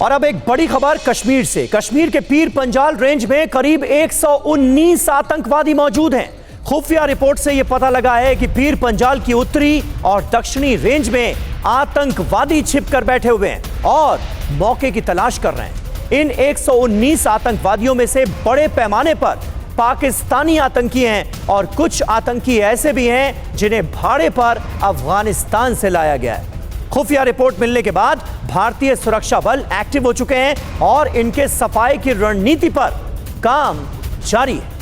और अब एक बड़ी खबर कश्मीर से। कश्मीर के पीर पंजाल रेंज में करीब 119 आतंकवादी मौजूद हैं। खुफिया रिपोर्ट से यह पता लगा है कि पीर पंजाल की उत्तरी और दक्षिणी रेंज में आतंकवादी छिपकर बैठे हुए हैं और मौके की तलाश कर रहे हैं। इन 119 आतंकवादियों में से बड़े पैमाने पर पाकिस्तानी आतंकी हैं और कुछ आतंकी ऐसे भी हैं जिन्हें भाड़े पर अफगानिस्तान से लाया गया है। खुफिया रिपोर्ट मिलने के बाद भारतीय सुरक्षा बल एक्टिव हो चुके हैं और इनके सफाई की रणनीति पर काम जारी है।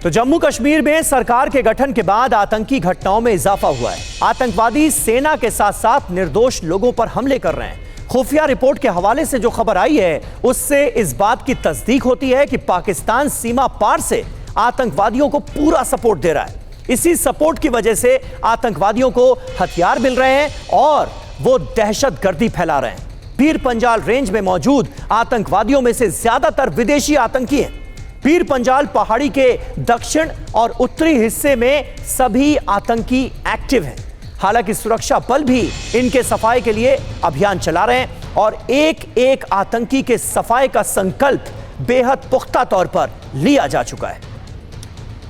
तो जम्मू कश्मीर में सरकार के गठन के बाद आतंकी घटनाओं में इजाफा हुआ है। आतंकवादी सेना के साथ साथ निर्दोष लोगों पर हमले कर रहे हैं। खुफिया रिपोर्ट के हवाले से जो खबर आई है उससे इस बात की तस्दीक होती है कि पाकिस्तान सीमा पार से आतंकवादियों को पूरा सपोर्ट दे रहा है। इसी सपोर्ट की वजह से आतंकवादियों को हथियार मिल रहे हैं और वो दहशतगर्दी फैला रहे हैं। पीर पंजाल रेंज में मौजूद आतंकवादियों में से ज्यादातर विदेशी आतंकी हैं। पीर पंजाल पहाड़ी के दक्षिण और उत्तरी हिस्से में सभी आतंकी एक्टिव हैं। हालांकि सुरक्षा बल भी इनके सफाई के लिए अभियान चला रहे हैं और एक एक आतंकी के सफाई का संकल्प बेहद पुख्ता तौर पर लिया जा चुका है।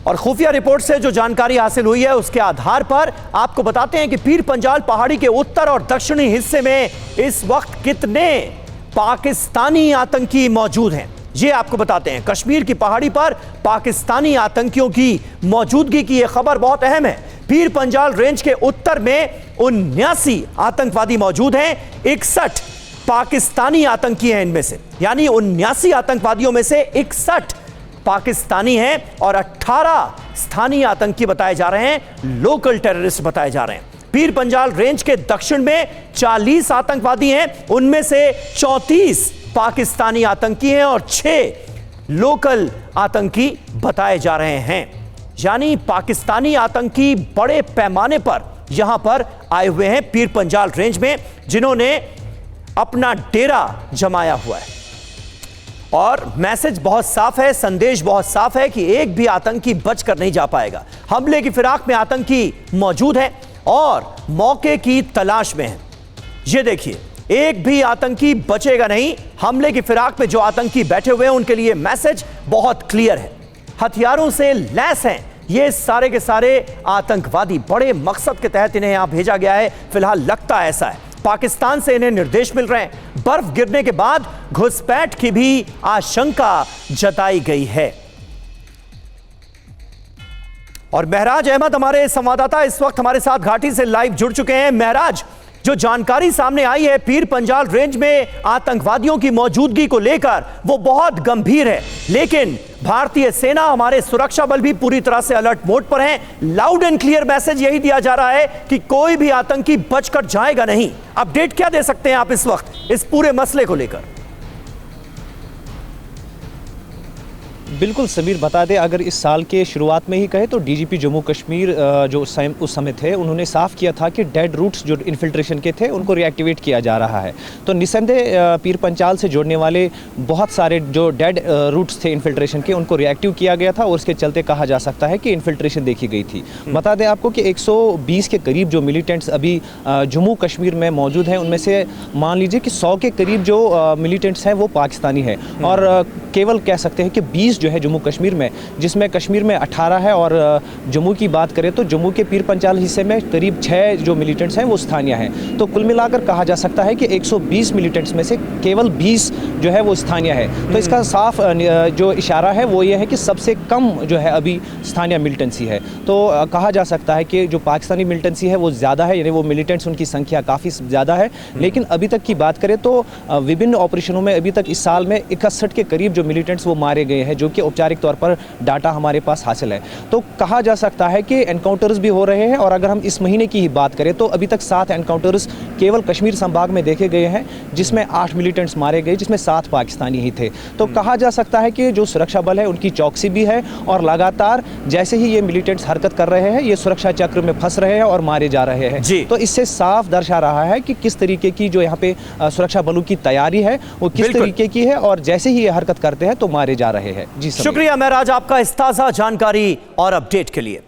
और खुफिया रिपोर्ट से जो जानकारी हासिल हुई है उसके आधार पर आपको बताते हैं कि पीर पंजाल पहाड़ी के उत्तर और दक्षिणी हिस्से में इस वक्त कितने पाकिस्तानी आतंकी मौजूद हैं, ये आपको बताते हैं। कश्मीर की पहाड़ी पर पाकिस्तानी आतंकियों की मौजूदगी की यह खबर बहुत अहम है। पीर पंजाल रेंज के उत्तर में 79 आतंकवादी मौजूद हैं। 61 पाकिस्तानी आतंकी हैं इनमें से, यानी 79 आतंकवादियों में से 61 पाकिस्तानी हैं और 18 स्थानीय आतंकी बताए जा रहे हैं, लोकल टेररिस्ट बताए जा रहे हैं। पीर पंजाल रेंज के दक्षिण में 40 आतंकवादी हैं, उनमें से 34 पाकिस्तानी आतंकी हैं और 6 लोकल आतंकी बताए जा रहे हैं। यानी पाकिस्तानी आतंकी बड़े पैमाने पर यहां पर आए हुए हैं पीर पंजाल रेंज में, जिन्होंने अपना डेरा जमाया हुआ है। और मैसेज बहुत साफ है, संदेश बहुत साफ है कि एक भी आतंकी बचकर नहीं जा पाएगा। हमले की फिराक में आतंकी मौजूद हैं और मौके की तलाश में हैं। ये देखिए, एक भी आतंकी बचेगा नहीं। हमले की फिराक में जो आतंकी बैठे हुए हैं उनके लिए मैसेज बहुत क्लियर है। हथियारों से लैस हैं ये सारे के सारे आतंकवादी। बड़े मकसद के तहत इन्हें यहां भेजा गया है, फिलहाल लगता ऐसा है। पाकिस्तान से इन्हें निर्देश मिल रहे हैं। बर्फ गिरने के बाद घुसपैठ की भी आशंका जताई गई है। और महराज अहमद हमारे संवाददाता इस वक्त हमारे साथ घाटी से लाइव जुड़ चुके हैं। महराज, जो जानकारी सामने आई है पीर पंजाल रेंज में आतंकवादियों की मौजूदगी को लेकर वो बहुत गंभीर है, लेकिन भारतीय सेना, हमारे सुरक्षा बल भी पूरी तरह से अलर्ट मोड पर हैं। लाउड एंड क्लियर मैसेज यही दिया जा रहा है कि कोई भी आतंकी बचकर जाएगा नहीं। अपडेट क्या दे सकते हैं आप इस वक्त इस पूरे मसले को लेकर? बिल्कुल समीर, बता दें, अगर इस साल के शुरुआत में ही कहे तो डीजीपी जम्मू कश्मीर जो उस समय थे उन्होंने साफ किया था कि डेड रूट्स जो इन्फिल्ट्रेशन के थे उनको रिएक्टिवेट किया जा रहा है। तो निस्संदेह पीर पंजाल से जोड़ने वाले बहुत सारे जो डेड रूट्स थे इन्फिल्ट्रेशन के उनको रिएक्टिव किया गया था और उसके चलते कहा जा सकता है कि इन्फिल्ट्रेशन देखी गई थी। बता दें आपको कि 120 के करीब जो मिलिटेंट्स अभी जम्मू कश्मीर में मौजूद हैं उनमें से मान लीजिए कि 100 के करीब जो मिलिटेंट्स हैं वो पाकिस्तानी हैं और केवल कह सकते हैं कि 20 जो है जम्मू कश्मीर में, जिसमें कश्मीर में 18 है और जम्मू की बात करें तो जम्मू के पीर पंजाल हिस्से में करीब 6 जो मिलिटेंट्स हैं वो स्थानीय हैं। तो कुल मिलाकर कहा जा सकता है कि 120 मिलिटेंट्स में से केवल 20 जो है वो स्थानीय है। तो इसका साफ जो इशारा है वो ये है कि सबसे कम जो है अभी स्थानीय मिलिटेंसी है। तो कहा जा सकता है कि जो पाकिस्तानी मिलिटेंसी है वो ज़्यादा है, यानी वो मिलिटेंट्स उनकी संख्या काफ़ी ज़्यादा है। लेकिन अभी तक की बात करें तो विभिन्न ऑपरेशनों में अभी तक इस साल में 61 के करीब जो मिलिटेंट्स वो मारे गए हैं, जो कि औपचारिक तौर पर डाटा हमारे पास हासिल है। तो कहा जा सकता है कि एनकाउंटर्स भी हो रहे हैं और अगर हम इस महीने की ही बात करें तो अभी तक 7 एनकाउंटर्स केवल कश्मीर संभाग में देखे गए हैं, जिसमें 8 मिलिटेंट्स मारे गए, जिसमें 7 पाकिस्तानी ही थे। तो कहा जा सकता है कि जो सुरक्षा बल है उनकी चौकसी भी है और लगातार जैसे ही ये मिलिटेंट्स हरकत कर रहे हैं ये सुरक्षा चक्र में फंस रहे हैं और मारे जा रहे हैं। तो इससे साफ दर्शा रहा है कि किस तरीके की जो यहाँ पे सुरक्षा बलों की तैयारी है वो किस तरीके की है और जैसे ही ये हरकत करते हैं तो मारे जा रहे हैं। जी समीर। शुक्रिया महराज आपका इस ताज़ा जानकारी और अपडेट के लिए।